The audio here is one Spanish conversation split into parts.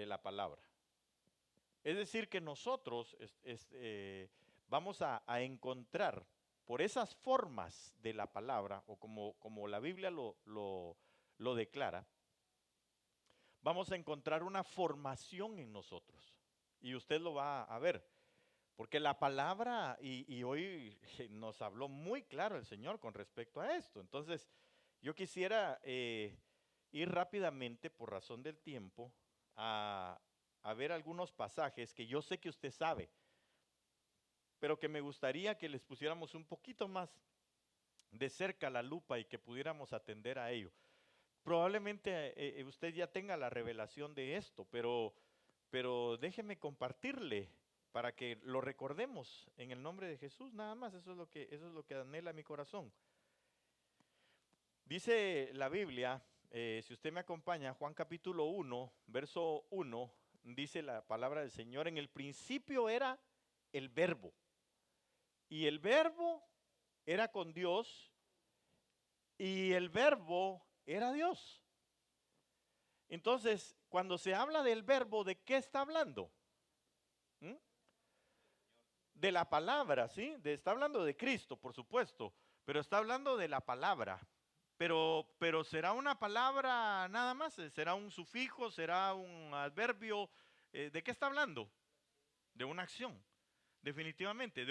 de la palabra. Es decir, que nosotros vamos a encontrar por esas formas de la palabra, o como la Biblia lo declara, vamos a encontrar una formación en nosotros. Y usted lo va a ver. Porque la palabra, y hoy nos habló muy claro el Señor con respecto a esto. Entonces, yo quisiera ir rápidamente, por razón del tiempo, a ver algunos pasajes que yo sé que usted sabe, pero que me gustaría que les pusiéramos un poquito más de cerca la lupa y que pudiéramos atender a ello. Probablemente usted ya tenga la revelación de esto, pero déjeme compartirle para que lo recordemos en el nombre de Jesús, nada más. Eso es lo que anhela mi corazón. Dice la Biblia, si usted me acompaña, Juan capítulo 1, verso 1, dice la palabra del Señor: en el principio era el verbo, y el verbo era con Dios, y el verbo era Dios. Entonces, cuando se habla del verbo, ¿de qué está hablando? ¿Mm? De la palabra, ¿sí? Está hablando de Cristo, por supuesto, pero está hablando de la palabra. Pero será una palabra nada más, será un sufijo, será un adverbio. ¿De qué está hablando? De una acción, definitivamente.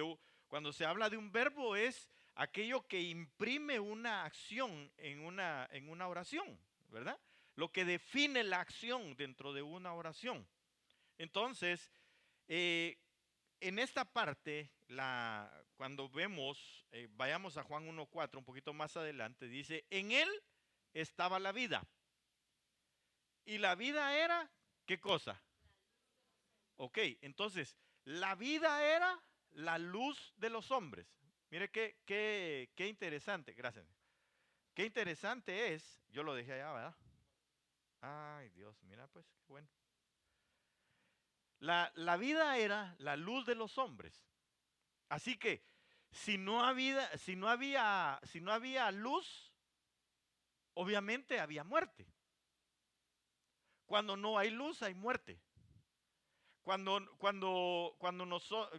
Cuando se habla de un verbo es aquello que imprime una acción en una oración, ¿verdad? Lo que define la acción dentro de una oración. Entonces, en esta parte, cuando vemos, vayamos a Juan 1.4, un poquito más adelante, dice: en él estaba la vida. Y la vida era, ¿qué cosa? Ok, entonces, la vida era la luz de los hombres. Mire qué interesante, gracias. Qué interesante es, yo lo dejé allá, ¿verdad? Ay, Dios, mira pues, qué bueno. La vida era la luz de los hombres. Así que si no había luz, obviamente había muerte. Cuando no hay luz, hay muerte.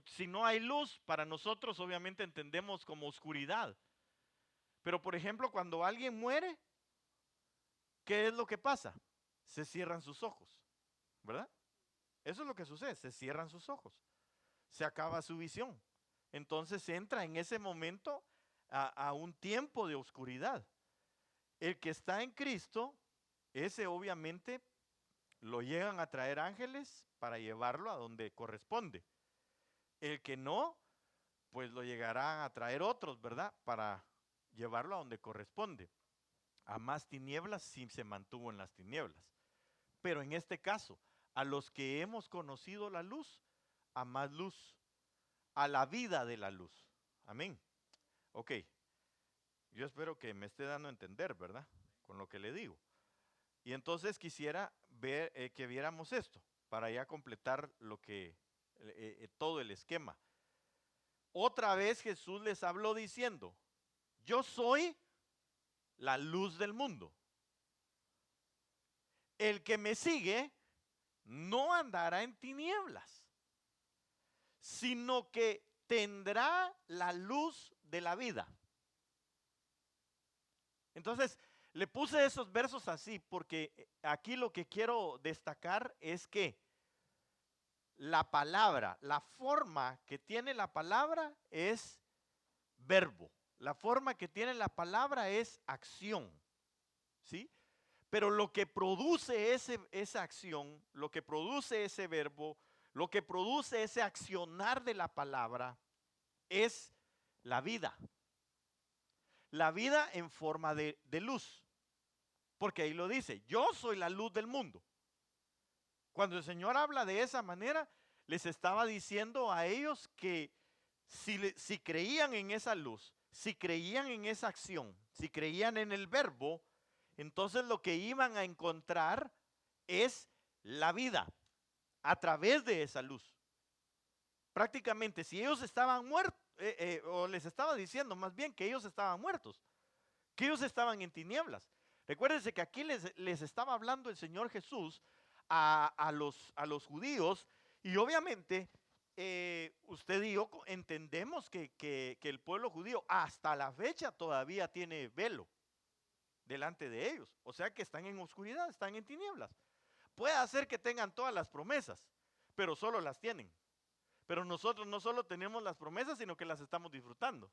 Si no hay luz, para nosotros obviamente entendemos como oscuridad. Pero por ejemplo, cuando alguien muere, ¿qué es lo que pasa? Se cierran sus ojos, ¿verdad? Eso es lo que sucede, se cierran sus ojos. Se acaba su visión. Entonces entra en ese momento a un tiempo de oscuridad. El que está en Cristo, ese obviamente lo llegan a traer ángeles para llevarlo a donde corresponde. El que no, pues lo llegarán a traer otros, ¿verdad? Para llevarlo a donde corresponde. A más tinieblas sí se mantuvo en las tinieblas. Pero en este caso, a los que hemos conocido la luz, a más luz, a la vida de la luz. Amén. Ok. Yo espero que me esté dando a entender, ¿verdad? Con lo que le digo. Y entonces quisiera ver que viéramos esto para ya completar todo el esquema. Otra vez Jesús les habló diciendo: yo soy la luz del mundo. El que me sigue no andará en tinieblas, sino que tendrá la luz de la vida. Entonces, le puse esos versos así porque aquí lo que quiero destacar es que la palabra, la forma que tiene la palabra es verbo. La forma que tiene la palabra es acción, ¿sí? Pero lo que produce esa acción, lo que produce ese verbo, lo que produce ese accionar de la palabra es la vida. La vida en forma de luz. Porque ahí lo dice: yo soy la luz del mundo. Cuando el Señor habla de esa manera, les estaba diciendo a ellos que si creían en esa luz, si creían en esa acción, si creían en el verbo, entonces lo que iban a encontrar es la vida a través de esa luz. Prácticamente, si ellos estaban muertos, o les estaba diciendo más bien que ellos estaban muertos, que ellos estaban en tinieblas. Recuérdense que aquí les estaba hablando el Señor Jesús a los judíos, y obviamente usted y yo entendemos que el pueblo judío hasta la fecha todavía tiene velo delante de ellos, o sea que están en oscuridad, están en tinieblas. Puede hacer que tengan todas las promesas, pero solo las tienen. Pero nosotros no solo tenemos las promesas, sino que las estamos disfrutando.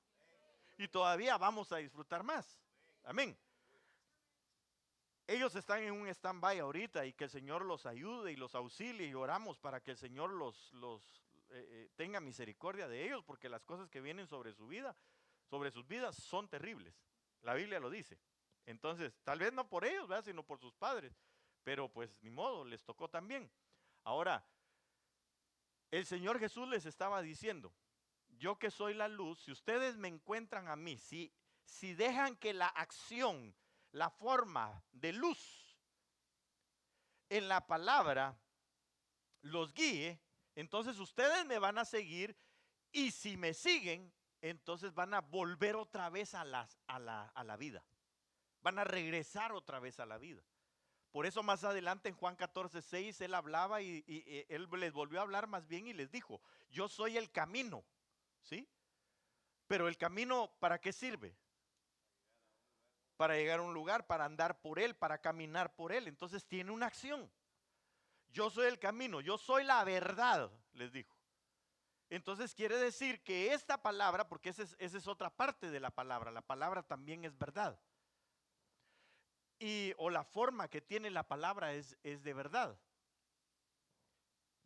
Y todavía vamos a disfrutar más. Amén. Ellos están en un stand-by ahorita y que el Señor los ayude y los auxilie y oramos para que el Señor los tenga misericordia de ellos, porque las cosas que vienen sobre su vida, sobre sus vidas, son terribles. La Biblia lo dice. Entonces, tal vez no por ellos, ¿verdad?, sino por sus padres. Pero pues ni modo, les tocó también. Ahora, el Señor Jesús les estaba diciendo, yo que soy la luz, si ustedes me encuentran a mí, si dejan que la acción, la forma de luz en la palabra los guíe, entonces ustedes me van a seguir, y si me siguen, entonces van a volver otra vez a la vida. Van a regresar otra vez a la vida. Por eso más adelante en Juan 14:6 él hablaba y él les volvió a hablar más bien y les dijo, yo soy el camino, ¿sí? Pero el camino, ¿para qué sirve? Para llegar a un lugar, para andar por él, para caminar por él. Entonces tiene una acción. Yo soy el camino, yo soy la verdad, les dijo. Entonces quiere decir que esta palabra, porque esa es otra parte de la palabra también es verdad. O la forma que tiene la palabra es de verdad,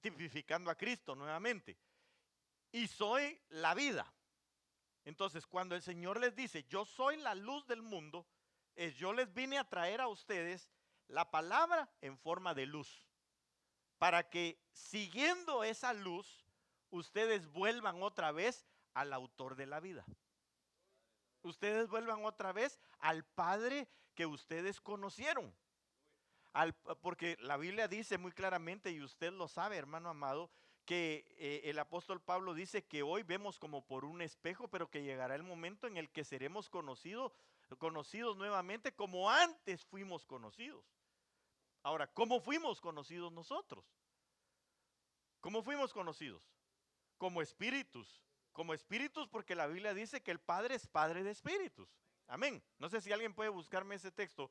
tipificando a Cristo nuevamente. Y soy la vida. Entonces, cuando el Señor les dice, yo soy la luz del mundo, yo les vine a traer a ustedes la palabra en forma de luz, para que siguiendo esa luz, ustedes vuelvan otra vez al autor de la vida. Ustedes vuelvan otra vez al Padre que ustedes conocieron. Porque la Biblia dice muy claramente, y usted lo sabe, hermano amado, que el apóstol Pablo dice que hoy vemos como por un espejo, pero que llegará el momento en el que seremos conocidos nuevamente como antes fuimos conocidos. Ahora, ¿cómo fuimos conocidos nosotros? ¿Cómo fuimos conocidos? Como espíritus. Como espíritus, porque la Biblia dice que el Padre es Padre de espíritus. Amén. No sé si alguien puede buscarme ese texto.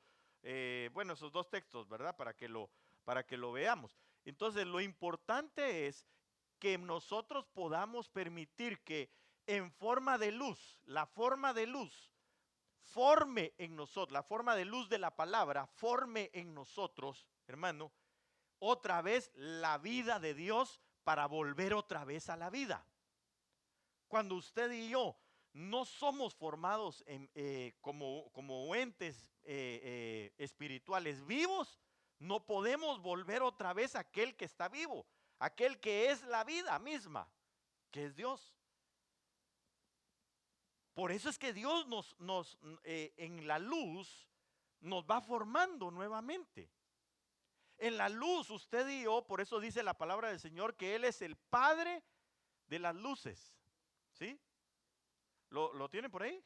Bueno, esos dos textos, ¿verdad? Para que lo veamos. Entonces, lo importante es que nosotros podamos permitir que en forma de luz, la forma de luz forme en nosotros, la forma de luz de la palabra forme en nosotros, hermano, otra vez la vida de Dios para volver otra vez a la vida. Cuando usted y yo no somos formados como entes espirituales vivos, no podemos volver otra vez a aquel que está vivo, aquel que es la vida misma, que es Dios. Por eso es que Dios en la luz nos va formando nuevamente. En la luz usted y yo, por eso dice la palabra del Señor que Él es el Padre de las luces. ¿Sí? ¿Lo tienen por ahí?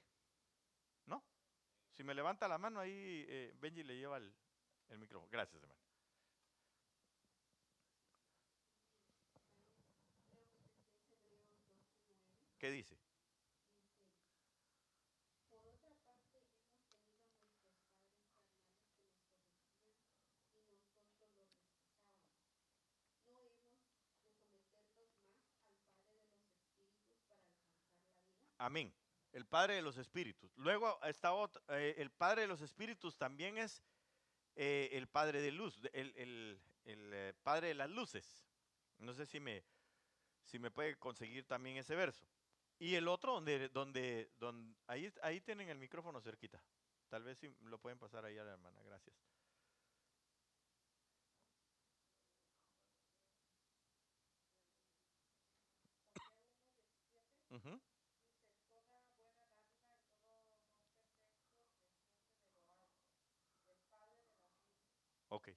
¿No? Si me levanta la mano ahí, Benji le lleva el micrófono. Gracias, hermano. ¿Qué dice? Amén. El Padre de los Espíritus. Luego está el Padre de los Espíritus también es el Padre de luz, el Padre de las luces. No sé si me puede conseguir también ese verso. Y el otro donde ahí tienen el micrófono cerquita. Tal vez si lo pueden pasar ahí a la hermana. Gracias. Uh-huh. Ok.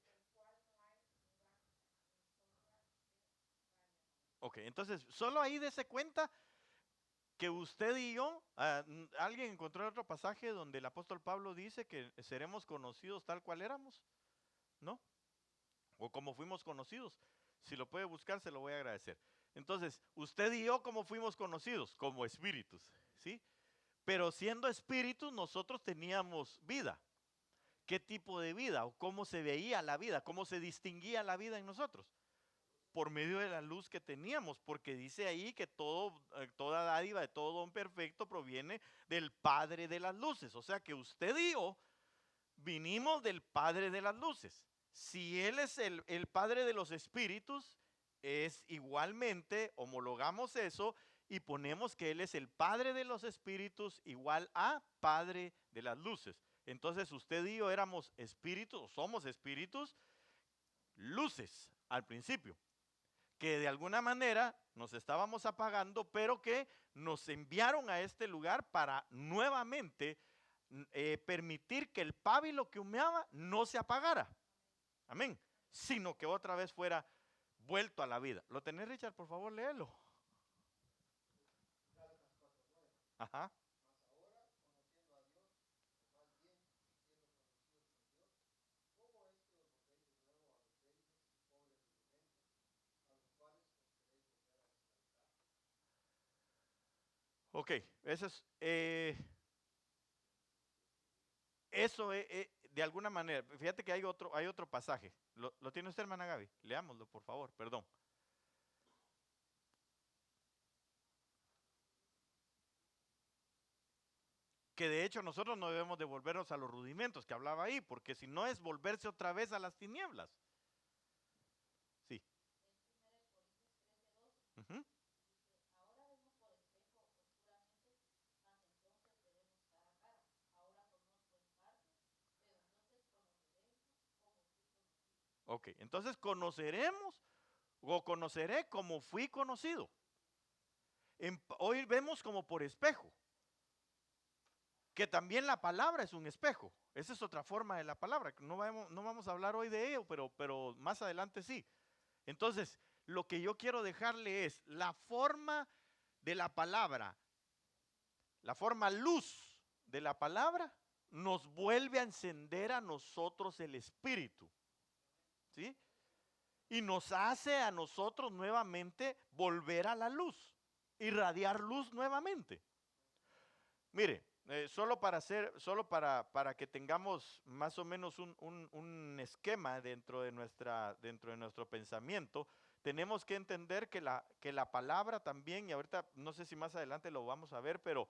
Ok, entonces solo ahí dése cuenta que usted y yo, alguien encontró otro pasaje donde el apóstol Pablo dice que seremos conocidos tal cual éramos, ¿no? o como fuimos conocidos. Si lo puede buscar, se lo voy a agradecer. Entonces, usted y yo, ¿cómo fuimos conocidos? Como espíritus, ¿sí? Pero siendo espíritus, nosotros teníamos vida. ¿Qué tipo de vida? ¿O cómo se veía la vida? ¿Cómo se distinguía la vida en nosotros? Por medio de la luz que teníamos, porque dice ahí que toda dádiva de todo don perfecto proviene del Padre de las luces. O sea que usted y yo vinimos del Padre de las luces. Si Él es el Padre de los espíritus, es igualmente, homologamos eso y ponemos que Él es el Padre de los espíritus igual a Padre de las luces. Entonces usted y yo éramos espíritus, o somos espíritus, luces al principio, que de alguna manera nos estábamos apagando, pero que nos enviaron a este lugar para nuevamente permitir que el pábilo que humeaba no se apagara. Amén. Sino que otra vez fuera vuelto a la vida. ¿Lo tenés, Richard? Por favor, léelo. Ajá. Ok, eso es, de alguna manera, fíjate que hay otro pasaje. ¿Lo tiene usted, hermana Gaby? Leámoslo, por favor, perdón. Que de hecho nosotros no debemos de volvernos a los rudimentos que hablaba ahí, porque si no es volverse otra vez a las tinieblas. Sí. Ujú. Ok, entonces conoceremos o conoceré como fui conocido. Hoy vemos como por espejo, que también la palabra es un espejo. Esa es otra forma de la palabra. No vamos a hablar hoy de ello, pero más adelante sí. Entonces, lo que yo quiero dejarle es la forma de la palabra, la forma luz de la palabra, nos vuelve a encender a nosotros el espíritu. ¿Sí? Y nos hace a nosotros nuevamente volver a la luz, irradiar luz nuevamente. Mire, solo para que tengamos más o menos un esquema dentro de nuestro pensamiento, tenemos que entender que la palabra también, y ahorita no sé si más adelante lo vamos a ver, pero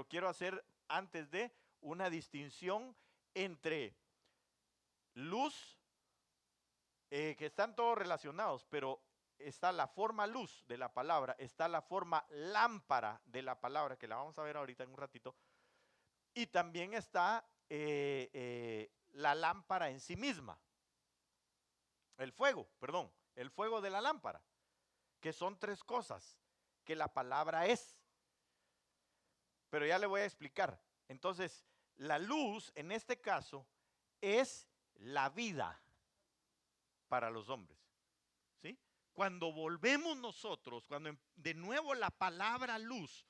quiero hacer antes de una distinción entre luz, que están todos relacionados, pero está la forma luz de la palabra, está la forma lámpara de la palabra, que la vamos a ver ahorita en un ratito, y también está la lámpara en sí misma, el fuego de la lámpara, que son tres cosas que la palabra es. Pero ya le voy a explicar. Entonces, la luz en este caso es la vida para los hombres. ¿Sí? Cuando volvemos nosotros, cuando de nuevo la palabra luz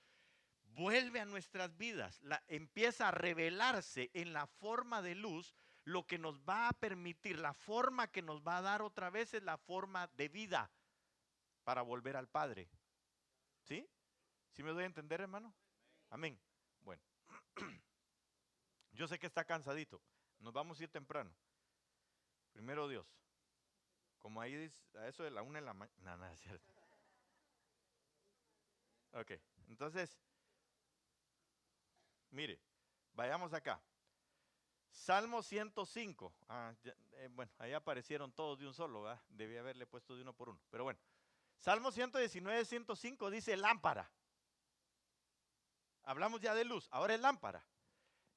vuelve a nuestras vidas, empieza a revelarse en la forma de luz, lo que nos va a permitir, la forma que nos va a dar otra vez es la forma de vida para volver al Padre. ¿Sí? ¿Sí me doy a entender, hermano? Amén. Bueno, yo sé que está cansadito. Nos vamos a ir temprano. Primero Dios. Como ahí dice, a eso de la 1 de la mañana. No, no es cierto. Ok, entonces, mire, vayamos acá. Salmo 105. Bueno, ahí aparecieron todos de un solo, ¿verdad? Debí haberle puesto de uno por uno. Pero bueno, Salmo 119, 105 dice lámpara. Hablamos ya de luz, ahora es lámpara.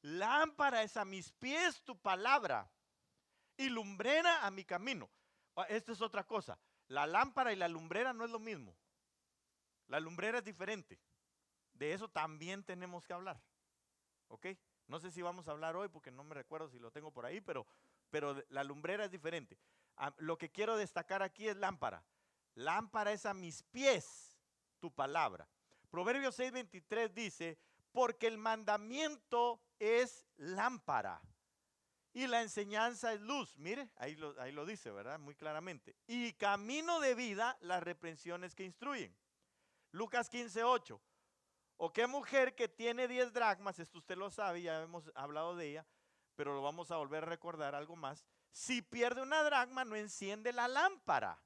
Lámpara es a mis pies tu palabra y lumbrera a mi camino. Esta es otra cosa. La lámpara y la lumbrera no es lo mismo. La lumbrera es diferente. De eso también tenemos que hablar. ¿Ok? No sé si vamos a hablar hoy porque no me recuerdo si lo tengo por ahí, pero la lumbrera es diferente. Lo que quiero destacar aquí es lámpara. Lámpara es a mis pies tu palabra. Proverbios 6:23 dice, porque el mandamiento es lámpara Y la enseñanza es luz. Mire, ahí lo dice, ¿verdad? Muy claramente. Y camino de vida, las reprensiones que instruyen. Lucas 15:8. ¿O qué mujer que tiene 10 dracmas? Esto usted lo sabe, ya hemos hablado de ella, pero lo vamos a volver a recordar algo más. Si pierde una dracma, no enciende la lámpara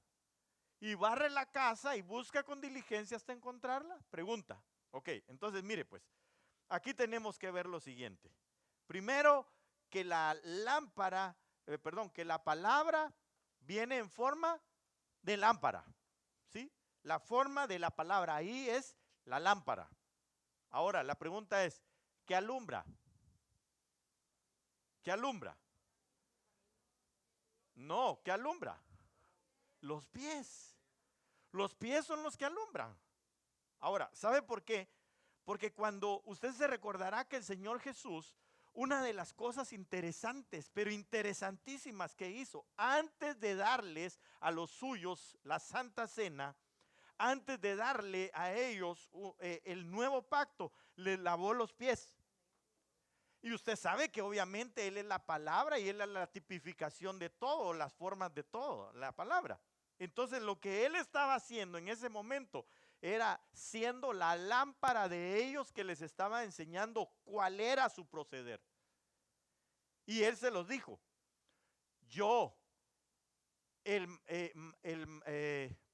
y barre la casa y busca con diligencia hasta encontrarla. Pregunta. Ok, entonces mire pues, aquí tenemos que ver lo siguiente. Primero, que la lámpara, que la palabra viene en forma de lámpara, ¿sí? La forma de la palabra ahí es la lámpara. Ahora, la pregunta es, ¿qué alumbra? ¿Qué alumbra? No, ¿qué alumbra? Los pies. Los pies son los que alumbran. Ahora, ¿sabe por qué? Porque cuando usted se recordará que el Señor Jesús, una de las cosas interesantes, pero interesantísimas que hizo, antes de darles a los suyos la Santa Cena, antes de darle a ellos el nuevo pacto, les lavó los pies. Y usted sabe que obviamente Él es la palabra y Él es la tipificación de todo, las formas de todo, la palabra. Entonces lo que Él estaba haciendo en ese momento era siendo la lámpara de ellos que les estaba enseñando cuál era su proceder. Y Él se los dijo, yo,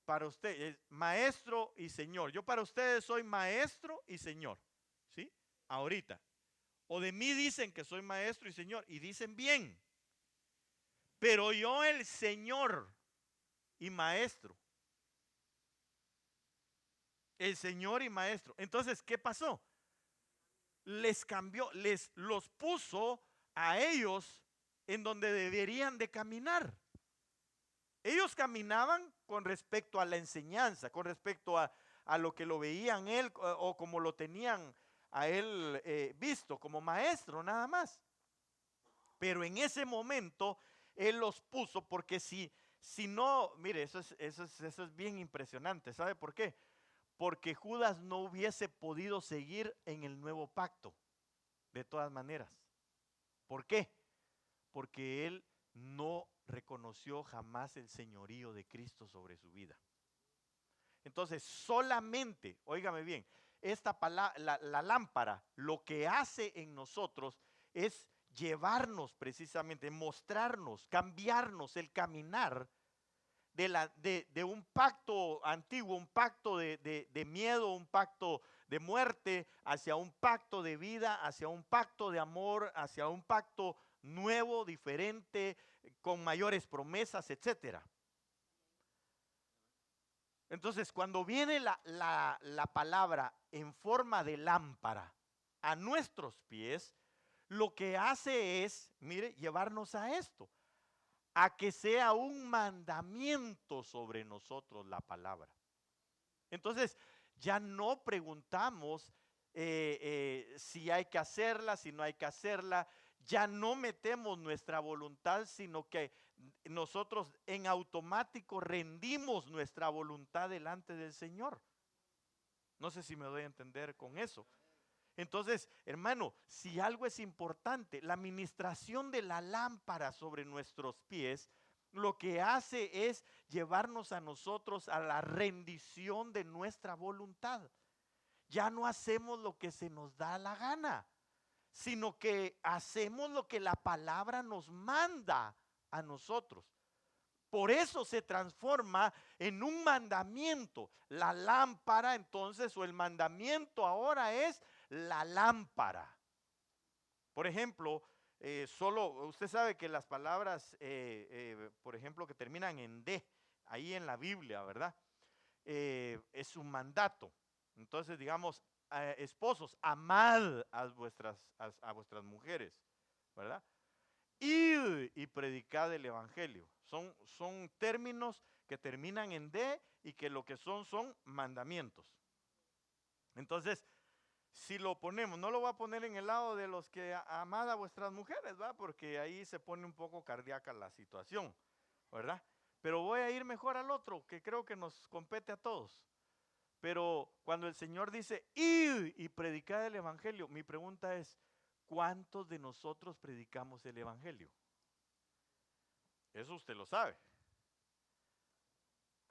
para usted, maestro y señor, yo para ustedes soy maestro y señor, ¿sí? Ahorita. O de mí dicen que soy maestro y señor, y dicen bien. Pero yo el Señor y maestro. El Señor y maestro. Entonces, ¿qué pasó? Les cambió, los puso a ellos en donde deberían de caminar. Ellos caminaban con respecto a la enseñanza, con respecto a lo que lo veían él o como lo tenían a él visto como maestro nada más. Pero en ese momento él los puso porque si no, mire, eso es bien impresionante. ¿Sabe por qué? Porque Judas no hubiese podido seguir en el nuevo pacto, de todas maneras. ¿Por qué? Porque él no reconoció jamás el señorío de Cristo sobre su vida. Entonces, solamente, óigame bien, esta palabra, la lámpara, lo que hace en nosotros es llevarnos precisamente, mostrarnos, cambiarnos el caminar de un pacto antiguo, un pacto de miedo, un pacto de muerte, hacia un pacto de vida, hacia un pacto de amor, hacia un pacto nuevo, diferente, con mayores promesas, etcétera. Entonces, cuando viene la palabra en forma de lámpara a nuestros pies, lo que hace es, mire, llevarnos a esto, a que sea un mandamiento sobre nosotros la palabra. Entonces, ya no preguntamos si hay que hacerla, si no hay que hacerla, ya no metemos nuestra voluntad, sino que nosotros en automático rendimos nuestra voluntad delante del Señor. No sé si me doy a entender con eso. Entonces, hermano, si algo es importante, la administración de la lámpara sobre nuestros pies, lo que hace es llevarnos a nosotros a la rendición de nuestra voluntad. Ya no hacemos lo que se nos da la gana, sino que hacemos lo que la palabra nos manda a nosotros. Por eso se transforma en un mandamiento. La lámpara entonces, o el mandamiento ahora es la lámpara. Por ejemplo, solo usted sabe que las palabras, por ejemplo, que terminan en D, ahí en la Biblia, ¿verdad? Es un mandato. Entonces, digamos, esposos, amad a vuestras mujeres, ¿verdad? Id y predicad el evangelio. Son términos que terminan en D y que lo que son mandamientos. Entonces, si lo ponemos, no lo voy a poner en el lado de los que amad a vuestras mujeres, ¿verdad? Porque ahí se pone un poco cardíaca la situación, ¿verdad? Pero voy a ir mejor al otro, que creo que nos compete a todos. Pero cuando el Señor dice, id y predicad el evangelio, mi pregunta es, ¿cuántos de nosotros predicamos el evangelio? Eso usted lo sabe.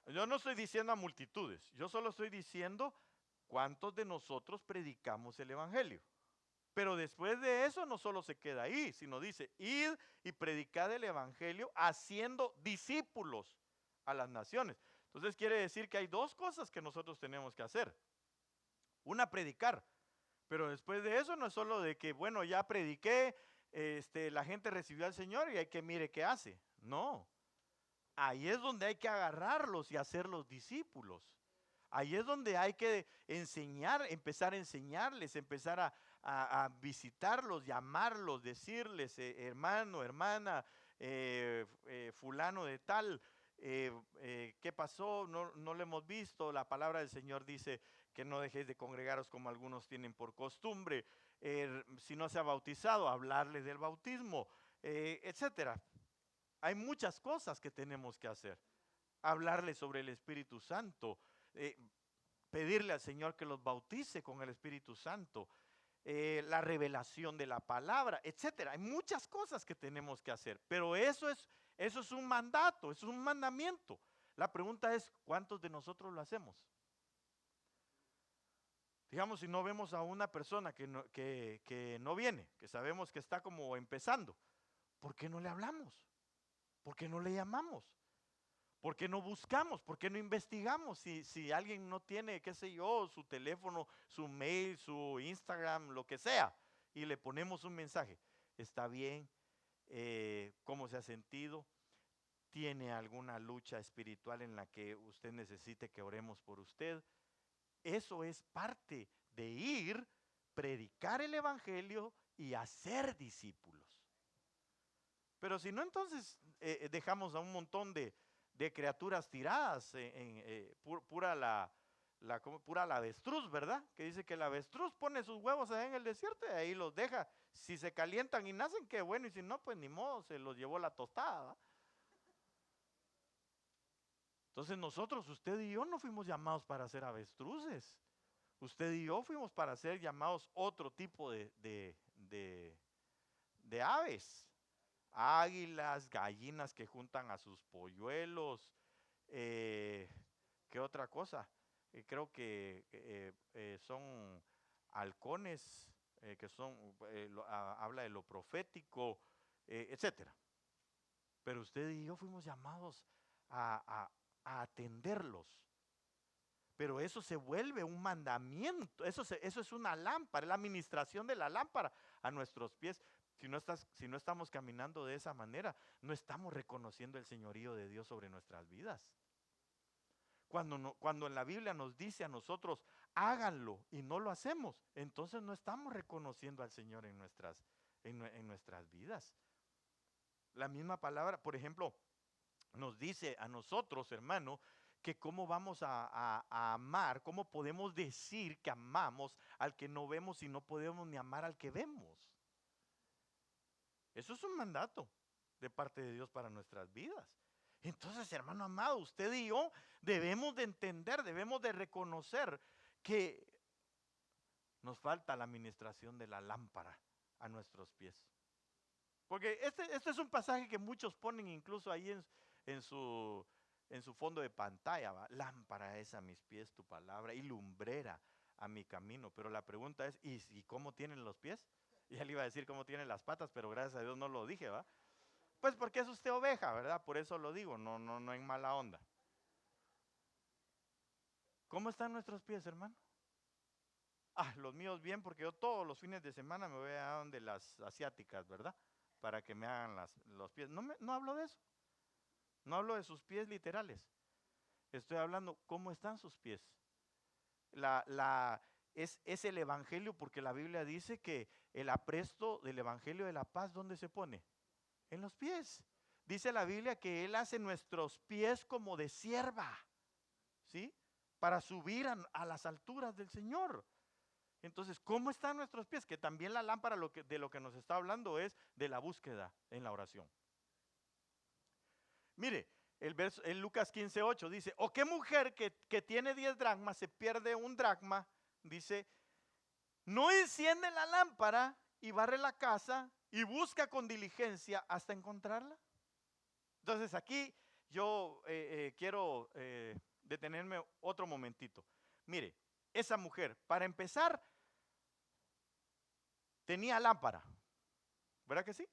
Yo no estoy diciendo a multitudes, yo solo estoy diciendo cuántos de nosotros predicamos el evangelio. Pero después de eso no solo se queda ahí, sino dice, id y predicad el evangelio haciendo discípulos a las naciones. Entonces quiere decir que hay dos cosas que nosotros tenemos que hacer. Una, predicar. Pero después de eso no es solo de que, bueno, ya prediqué, la gente recibió al Señor y hay que mire qué hace. No. Ahí es donde hay que agarrarlos y hacerlos discípulos. Ahí es donde hay que enseñar, empezar a enseñarles, empezar a visitarlos, llamarlos, decirles, hermano, hermana, fulano de tal, ¿qué pasó? No lo hemos visto. La palabra del Señor dice que no dejéis de congregaros como algunos tienen por costumbre. Si no se ha bautizado, hablarle del bautismo, etcétera. Hay muchas cosas que tenemos que hacer. Hablarle sobre el Espíritu Santo, pedirle al Señor que los bautice con el Espíritu Santo, la revelación de la palabra, etcétera. Hay muchas cosas que tenemos que hacer, pero eso es un mandato, es un mandamiento. La pregunta es, ¿cuántos de nosotros lo hacemos? Digamos, si no vemos a una persona que no viene, que sabemos que está como empezando, ¿por qué no le hablamos? ¿Por qué no le llamamos? ¿Por qué no buscamos? ¿Por qué no investigamos? Si alguien no tiene, qué sé yo, su teléfono, su mail, su Instagram, lo que sea, y le ponemos un mensaje. ¿Está bien? ¿Cómo se ha sentido? ¿Tiene alguna lucha espiritual en la que usted necesite que oremos por usted? Eso es parte de ir, predicar el evangelio y hacer discípulos. Pero si no, entonces dejamos a un montón de criaturas tiradas pura la avestruz, ¿verdad? Que dice que la avestruz pone sus huevos allá en el desierto y ahí los deja. Si se calientan y nacen, qué bueno, y si no, pues ni modo, se los llevó la tostada, ¿va? Entonces nosotros, usted y yo, no fuimos llamados para ser avestruces. Usted y yo fuimos para ser llamados otro tipo de aves. Águilas, gallinas que juntan a sus polluelos, ¿qué otra cosa? Creo que son halcones, que son, habla de lo profético, etcétera. Pero usted y yo fuimos llamados a atenderlos. Pero eso se vuelve un mandamiento, eso es una lámpara, es la administración de la lámpara a nuestros pies. Si no estamos caminando de esa manera, no estamos reconociendo el señorío de Dios sobre nuestras vidas. Cuando en la Biblia nos dice a nosotros, háganlo y no lo hacemos, entonces no estamos reconociendo al Señor en nuestras vidas. La misma palabra, por ejemplo, nos dice a nosotros, hermano, que cómo vamos a amar, cómo podemos decir que amamos al que no vemos y no podemos ni amar al que vemos. Eso es un mandato de parte de Dios para nuestras vidas. Entonces, hermano amado, usted y yo debemos de entender, debemos de reconocer que nos falta la administración de la lámpara a nuestros pies. Porque este es un pasaje que muchos ponen incluso ahí en su fondo de pantalla, ¿va? Lámpara es a mis pies tu palabra y lumbrera a mi camino. Pero la pregunta es, ¿y cómo tienen los pies? Ya le iba a decir cómo tienen las patas, pero gracias a Dios no lo dije, ¿va? Pues porque es usted oveja, ¿verdad? Por eso lo digo, no en mala onda. ¿Cómo están nuestros pies, hermano? Los míos bien, porque yo todos los fines de semana me voy a donde las asiáticas, ¿verdad? Para que me hagan los pies. No hablo de eso. No hablo de sus pies literales. Estoy hablando cómo están sus pies. Es el evangelio, porque la Biblia dice que el apresto del evangelio de la paz, ¿dónde se pone? En los pies. Dice la Biblia que Él hace nuestros pies como de sierva, ¿sí? Para subir a las alturas del Señor. Entonces, ¿cómo están nuestros pies? Que también la lámpara de lo que nos está hablando es de la búsqueda en la oración. Mire, en Lucas 15:8 dice, ¿o qué mujer que tiene 10 dracmas se pierde un dracma? Dice, no enciende la lámpara y barre la casa y busca con diligencia hasta encontrarla. Entonces aquí yo quiero detenerme otro momentito. Mire, esa mujer, para empezar, tenía lámpara, ¿verdad que sí?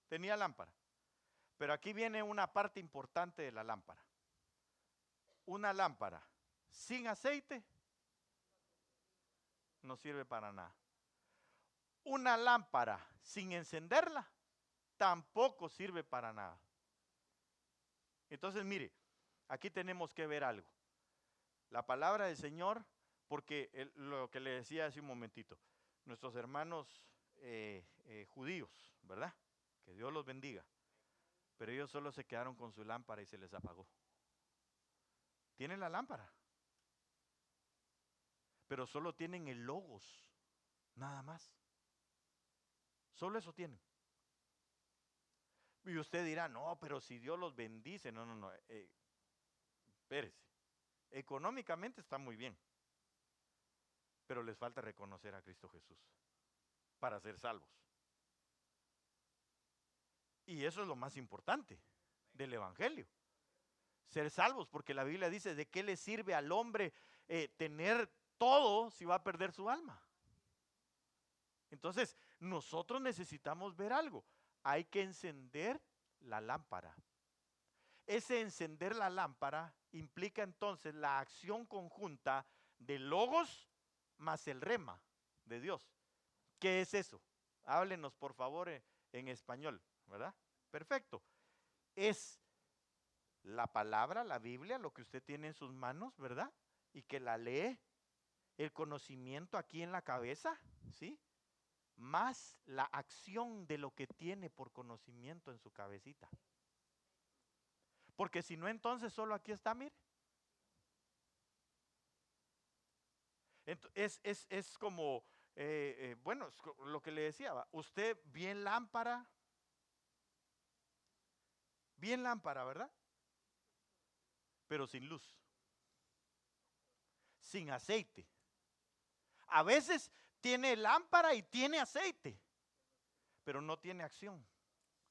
Tenía lámpara. Pero aquí viene una parte importante de la lámpara. Una lámpara sin aceite no sirve para nada. Una lámpara sin encenderla tampoco sirve para nada. Entonces, mire, aquí tenemos que ver algo. La palabra del Señor, porque lo que le decía hace un momentito, nuestros hermanos judíos, ¿verdad? Que Dios los bendiga. Pero ellos solo se quedaron con su lámpara y se les apagó. Tienen la lámpara, pero solo tienen el logos, nada más. Solo eso tienen. Y usted dirá, no, pero si Dios los bendice. No, no, no. Espérese. Económicamente está muy bien, pero les falta reconocer a Cristo Jesús para ser salvos. Y eso es lo más importante del Evangelio. Ser salvos, porque la Biblia dice, ¿de qué le sirve al hombre tener todo si va a perder su alma? Entonces, nosotros necesitamos ver algo. Hay que encender la lámpara. Ese encender la lámpara implica entonces la acción conjunta de logos más el rema de Dios. ¿Qué es eso? Háblenos por favor en español, ¿verdad? Perfecto. Es la palabra, la Biblia, lo que usted tiene en sus manos, ¿verdad? Y que la lee, el conocimiento aquí en la cabeza, ¿sí? Más la acción de lo que tiene por conocimiento en su cabecita. Porque si no, entonces solo aquí está, mire. Es como, bueno, es lo que le decía, usted bien lámpara, ¿verdad? Pero sin luz, sin aceite. A veces tiene lámpara y tiene aceite, pero no tiene acción.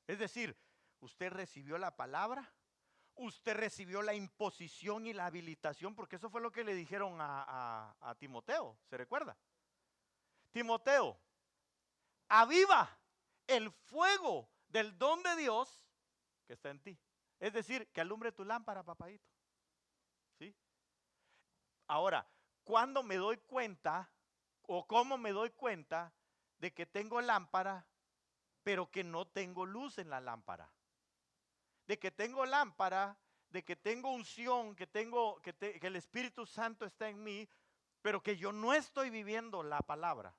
Es decir, usted recibió la palabra, usted recibió la imposición y la habilitación, porque eso fue lo que le dijeron a Timoteo, ¿se recuerda? Timoteo, aviva el fuego del don de Dios que está en ti. Es decir, que alumbre tu lámpara, papadito. ¿Sí? Ahora, ¿cuándo me doy cuenta o cómo me doy cuenta de que tengo lámpara, pero que no tengo luz en la lámpara? De que tengo lámpara, de que tengo unción, que el Espíritu Santo está en mí, pero que yo no estoy viviendo la palabra.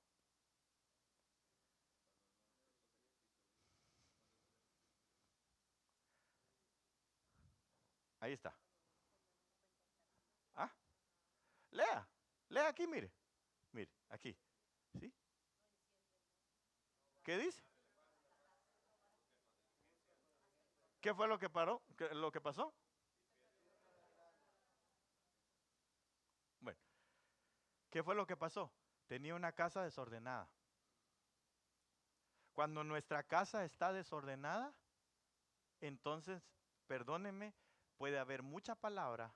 Ahí está. ¿Ah? Lea aquí, mire. Mire, aquí. ¿Sí? ¿Qué dice? ¿Qué fue lo que paró? ¿Lo que pasó? Bueno, ¿qué fue lo que pasó? Tenía una casa desordenada. Cuando nuestra casa está desordenada, entonces, perdónenme, puede haber mucha palabra,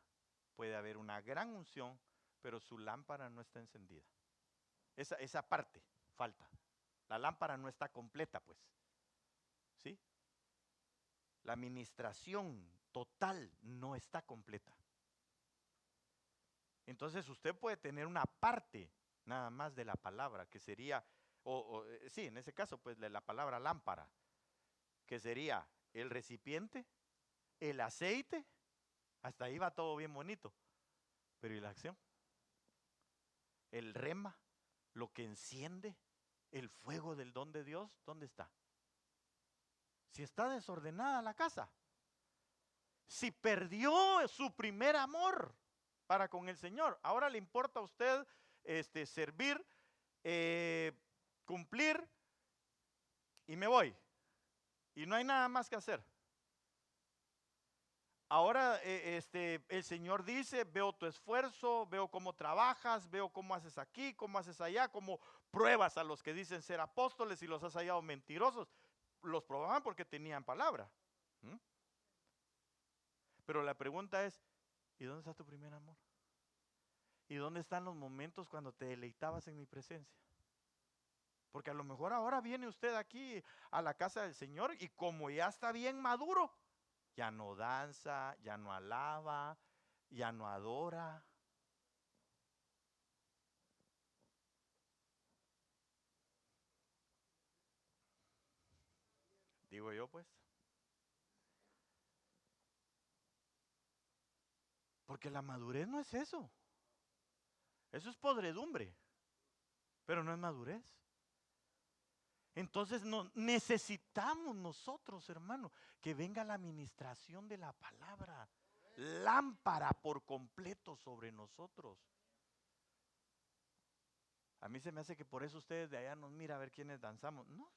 puede haber una gran unción, pero su lámpara no está encendida. Esa parte falta. La lámpara no está completa, pues. ¿Sí? La administración total no está completa. Entonces usted puede tener una parte nada más de la palabra, que sería, sí, en ese caso, pues de la palabra lámpara, que sería el recipiente, el aceite, hasta ahí va todo bien bonito, pero ¿y la acción? El rema, lo que enciende, el fuego del don de Dios, ¿dónde está? Si está desordenada la casa, si perdió su primer amor para con el Señor, ahora le importa a usted servir, cumplir y me voy. Y no hay nada más que hacer. Ahora el Señor dice, veo tu esfuerzo, veo cómo trabajas, veo cómo haces aquí, cómo haces allá, cómo pruebas a los que dicen ser apóstoles y los has hallado mentirosos. Los probaban porque tenían palabra. ¿Mm? Pero la pregunta es, ¿y dónde está tu primer amor? ¿Y dónde están los momentos cuando te deleitabas en mi presencia? Porque a lo mejor ahora viene usted aquí a la casa del Señor y como ya está bien maduro, ya no danza, ya no alaba, ya no adora. Digo yo pues. Porque la madurez no es eso. Eso es podredumbre, pero no es madurez. Entonces necesitamos nosotros, hermano, que venga la administración de la palabra, lámpara por completo sobre nosotros. A mí se me hace que por eso ustedes de allá nos mira a ver quiénes danzamos. No,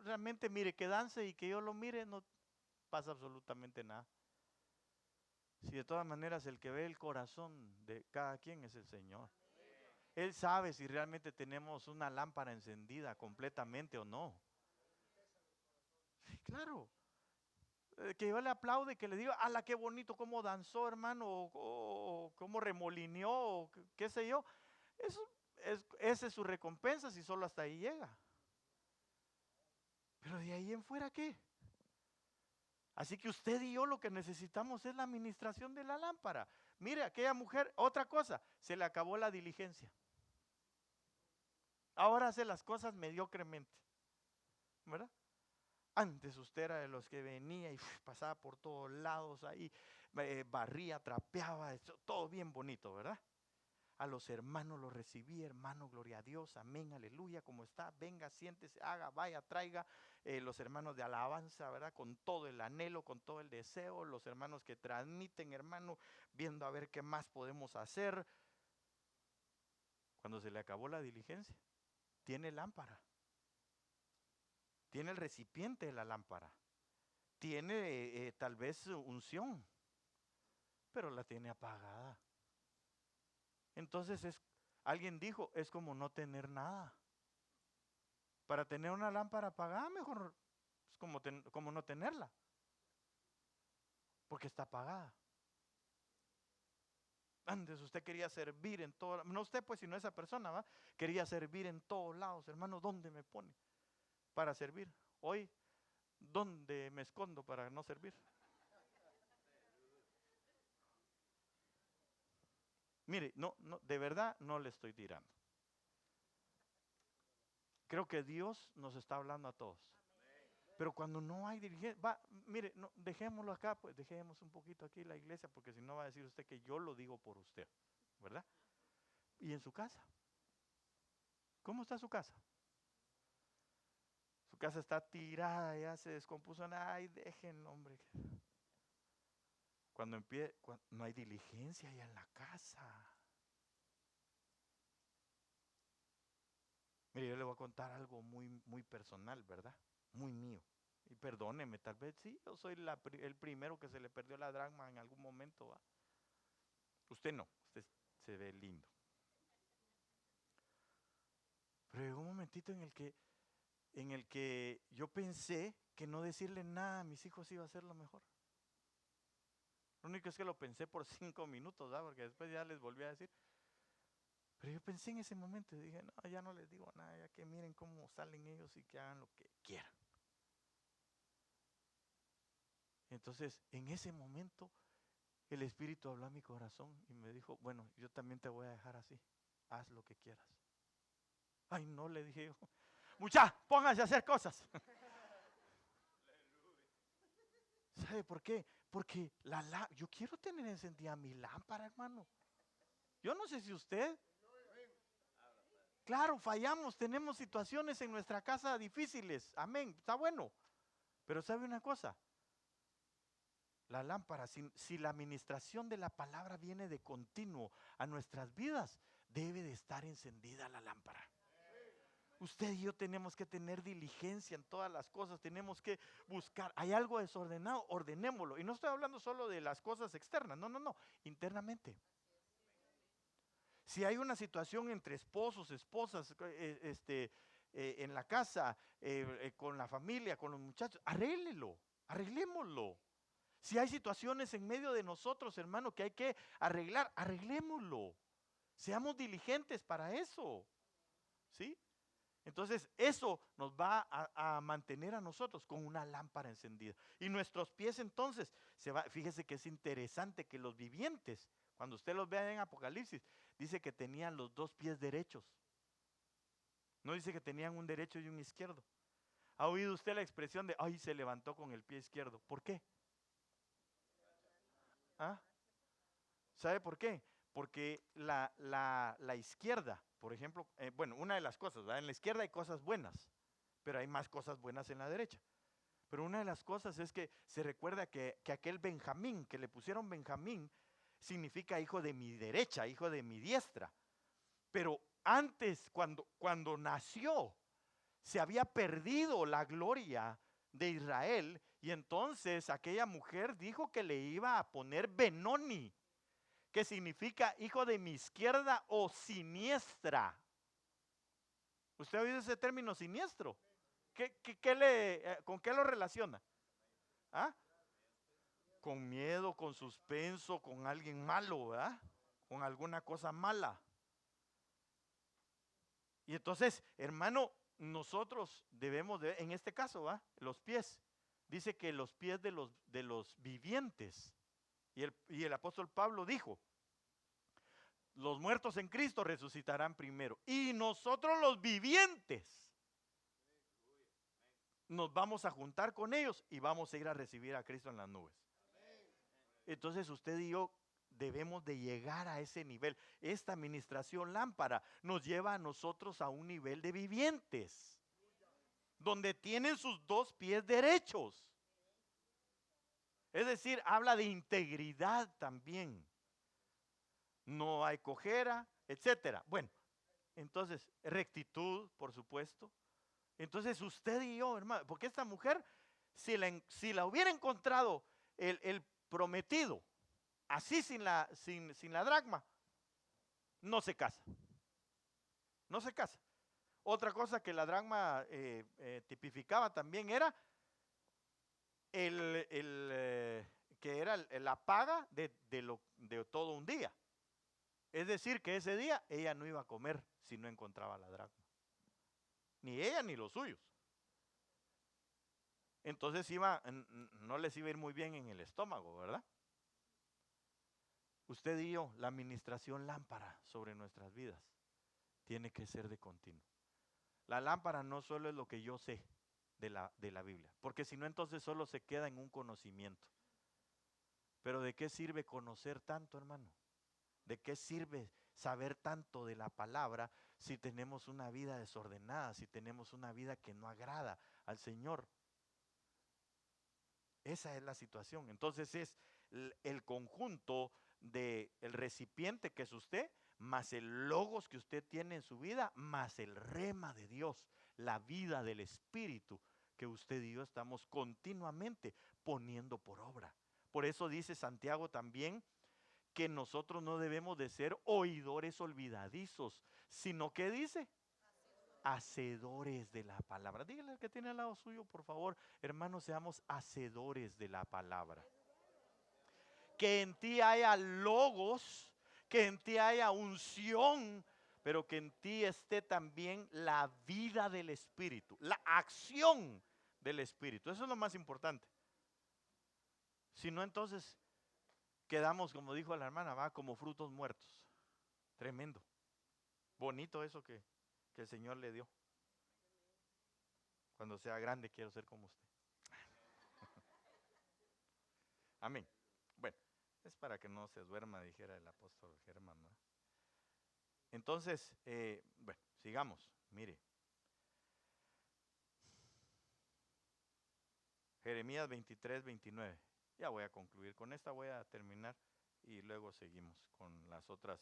realmente mire, que dance y que yo lo mire, no pasa absolutamente nada. Si de todas maneras el que ve el corazón de cada quien es el Señor. Él sabe si realmente tenemos una lámpara encendida completamente o no. Sí, claro. Que yo le aplaude, que le diga, ala, qué bonito, cómo danzó, hermano, o cómo remolineó, o qué sé yo. Esa es su recompensa si solo hasta ahí llega. Pero de ahí en fuera, ¿qué? Así que usted y yo lo que necesitamos es la administración de la lámpara. Mire, aquella mujer, otra cosa, se le acabó la diligencia. Ahora hace las cosas mediocremente, ¿verdad? Antes usted era de los que venía y pasaba por todos lados ahí, barría, trapeaba, todo bien bonito, ¿verdad? A los hermanos los recibí, hermano, gloria a Dios, amén, aleluya, como está, venga, siéntese, haga, vaya, traiga, los hermanos de alabanza, ¿verdad? Con todo el anhelo, con todo el deseo, los hermanos que transmiten, hermano, viendo a ver qué más podemos hacer. Cuando se le acabó la diligencia, tiene lámpara, tiene el recipiente de la lámpara, tiene tal vez unción, pero la tiene apagada. Entonces alguien dijo, es como no tener nada. Para tener una lámpara apagada, mejor es como no tenerla, porque está apagada. Antes usted quería servir en todo, no usted pues, sino esa persona, ¿va? Quería servir en todos lados, hermano, ¿dónde me pone para servir? Hoy, ¿dónde me escondo para no servir? Mire, de verdad no le estoy tirando. Creo que Dios nos está hablando a todos. Pero cuando no hay diligencia, mire, no, dejémoslo acá, pues dejemos un poquito aquí la iglesia, porque si no va a decir usted que yo lo digo por usted, ¿verdad? Y en su casa, ¿cómo está su casa? Su casa está tirada, ya se descompuso, ay, déjenlo, hombre. Cuando no hay diligencia ya en la casa. Mire, yo le voy a contar algo muy, muy personal, ¿verdad? Muy mío. Y perdóneme, tal vez sí, yo soy el primero que se le perdió la dracma en algún momento, ¿va? Usted no, usted se ve lindo. Pero llegó un momentito en el que yo pensé que no decirle nada a mis hijos iba a ser lo mejor. Lo único es que lo pensé por 5 minutos, ¿verdad? Porque después ya les volví a decir. Pero yo pensé en ese momento y dije, no, ya no les digo nada, ya que miren cómo salen ellos y que hagan lo que quieran. Entonces, en ese momento, el Espíritu habló a mi corazón y me dijo, bueno, yo también te voy a dejar así, haz lo que quieras. Ay, no, le dije yo, mucha, pónganse a hacer cosas. ¿Sabe por qué? Porque yo quiero tener encendida mi lámpara, hermano. Yo no sé si usted. Claro, fallamos, tenemos situaciones en nuestra casa difíciles. Amén, está bueno. Pero ¿sabe una cosa? La lámpara, si la administración de la palabra viene de continuo a nuestras vidas, debe de estar encendida la lámpara. Usted y yo tenemos que tener diligencia en todas las cosas, tenemos que buscar. Hay algo desordenado, ordenémoslo. Y no estoy hablando solo de las cosas externas, no, internamente. Si hay una situación entre esposos, esposas, en la casa, con la familia, con los muchachos, arréglémoslo. Si hay situaciones en medio de nosotros, hermano, que hay que arreglar, arreglémoslo. Seamos diligentes para eso. ¿Sí? Entonces, eso nos va a mantener a nosotros con una lámpara encendida. Y nuestros pies entonces, fíjese que es interesante que los vivientes, cuando usted los vea en Apocalipsis, dice que tenían los dos pies derechos. No dice que tenían un derecho y un izquierdo. ¿Ha oído usted la expresión de, ay, se levantó con el pie izquierdo? ¿Por qué? ¿Ah? ¿Sabe por qué? Porque la izquierda, por ejemplo, bueno, una de las cosas, ¿verdad? En la izquierda hay cosas buenas, pero hay más cosas buenas en la derecha. Pero una de las cosas es que se recuerda que aquel Benjamín, que le pusieron Benjamín, significa hijo de mi derecha, hijo de mi diestra. Pero antes, cuando nació, se había perdido la gloria de Israel, y entonces aquella mujer dijo que le iba a poner Benoni, que significa hijo de mi izquierda o siniestra. ¿Usted ha oído ese término siniestro? ¿Con qué lo relaciona? ¿Ah? Con miedo, con suspenso, con alguien malo, ¿verdad? Con alguna cosa mala. Y entonces, hermano, nosotros debemos de, en este caso, ¿va? Los pies. Dice que los pies de los vivientes. Y el apóstol Pablo dijo, los muertos en Cristo resucitarán primero. Y nosotros los vivientes nos vamos a juntar con ellos y vamos a ir a recibir a Cristo en las nubes. Entonces usted y yo debemos de llegar a ese nivel. Esta administración lámpara nos lleva a nosotros a un nivel de vivientes, donde tienen sus dos pies derechos. Es decir, habla de integridad también. No hay cojera, etcétera. Bueno, entonces, rectitud, por supuesto. Entonces usted y yo, hermano, porque esta mujer, si la hubiera encontrado el prometido, así sin la dracma, no se casa. No se casa. Otra cosa que la dracma tipificaba también era que era la paga de todo un día. Es decir, que ese día ella no iba a comer si no encontraba la dracma. Ni ella ni los suyos. Entonces no les iba a ir muy bien en el estómago, ¿verdad? Usted y yo, la administración lámpara sobre nuestras vidas tiene que ser de continuo. La lámpara no solo es lo que yo sé de la Biblia, porque si no entonces solo se queda en un conocimiento. Pero ¿de qué sirve conocer tanto, hermano? ¿De qué sirve saber tanto de la palabra si tenemos una vida desordenada, si tenemos una vida que no agrada al Señor? Esa es la situación. Entonces es el conjunto del recipiente que es usted, más el logos que usted tiene en su vida, más el rema de Dios, la vida del Espíritu que usted y yo estamos continuamente poniendo por obra. Por eso dice Santiago también que nosotros no debemos de ser oidores olvidadizos, sino que dice, hacedores de la palabra. Dígale al que tiene al lado suyo, por favor, hermanos, seamos hacedores de la palabra. Que en ti haya logos, que en ti haya unción, pero que en ti esté también la vida del Espíritu, la acción del Espíritu. Eso es lo más importante. Si no, entonces quedamos, como dijo la hermana, va como frutos muertos. Tremendo. Bonito eso que el Señor le dio. Cuando sea grande quiero ser como usted. Amén. Bueno, es para que no se duerma, dijera el apóstol Germán, ¿no? Entonces, bueno, sigamos. Mire. Jeremías 23, 29. Ya voy a concluir. Con esta voy a terminar y luego seguimos con las otras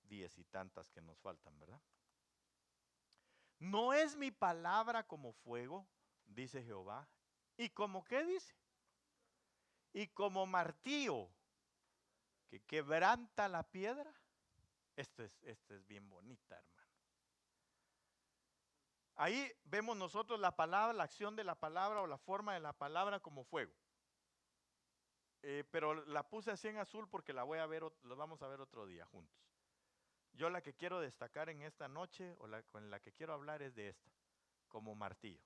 10 y tantas que nos faltan, ¿verdad? No es mi palabra como fuego, dice Jehová. ¿Y como qué dice? Y como martillo que quebranta la piedra. Esta es bien bonita, hermano. Ahí vemos nosotros la palabra, la acción de la palabra o la forma de la palabra como fuego. pero la puse así en azul porque la vamos a ver otro día juntos. Yo la que quiero destacar en esta noche o con la que quiero hablar es de esta, como martillo.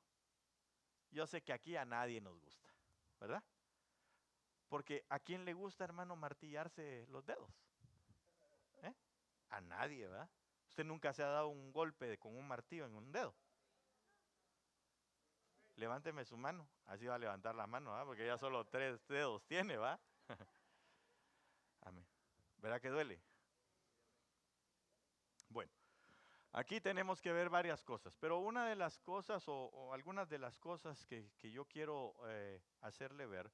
Yo sé que aquí a nadie nos gusta, ¿verdad? Porque ¿a quién le gusta, hermano, martillarse los dedos? ¿Eh? A nadie, ¿verdad? Usted nunca se ha dado un golpe con un martillo en un dedo. Levánteme su mano, así va a levantar la mano, ¿verdad? Porque ya solo 3 dedos tiene, ¿va? Amén. ¿Verdad que duele? Bueno, aquí tenemos que ver varias cosas, pero una de las cosas o algunas de las cosas que yo quiero hacerle ver,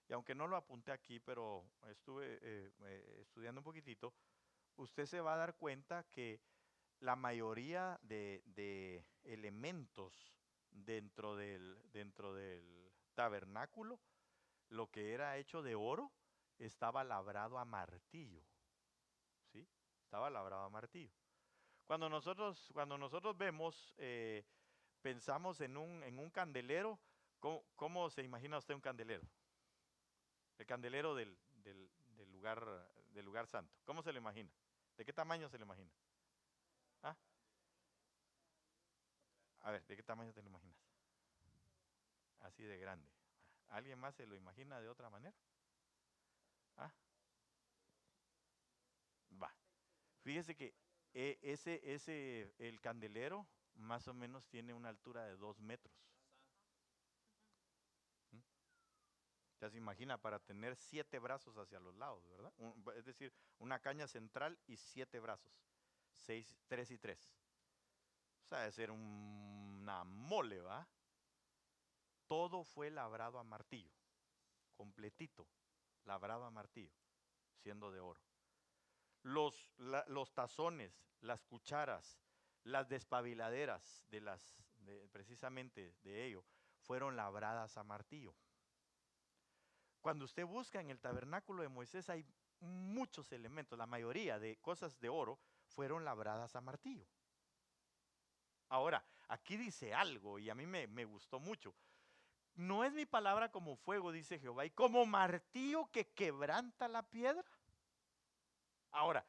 y aunque no lo apunté aquí, pero estuve estudiando un poquitito, usted se va a dar cuenta que la mayoría de elementos dentro del tabernáculo, lo que era hecho de oro, estaba labrado a martillo, ¿sí? Estaba labrado a martillo. Cuando nosotros vemos, pensamos en un candelero. ¿Cómo se imagina usted un candelero? El candelero del lugar santo. ¿Cómo se lo imagina? ¿De qué tamaño se lo imagina? ¿Ah? A ver, ¿de qué tamaño te lo imaginas? Así de grande. ¿Alguien más se lo imagina de otra manera? ¿Ah? Va. Fíjese que el candelero más o menos tiene una altura de 2 metros. ¿Mm? Ya se imagina para tener 7 brazos hacia los lados, ¿verdad? Es decir, una caña central y 7 brazos. 6, 3 y 3. O sea, debe ser una mole, ¿va? Todo fue labrado a martillo, completito, labrado a martillo, siendo de oro. Los tazones, las cucharas, las despabiladeras precisamente de ello, fueron labradas a martillo. Cuando usted busca en el tabernáculo de Moisés hay muchos elementos, la mayoría de cosas de oro fueron labradas a martillo. Ahora, aquí dice algo y a mí me gustó mucho. No es mi palabra como fuego, dice Jehová, y como martillo que quebranta la piedra. Ahora,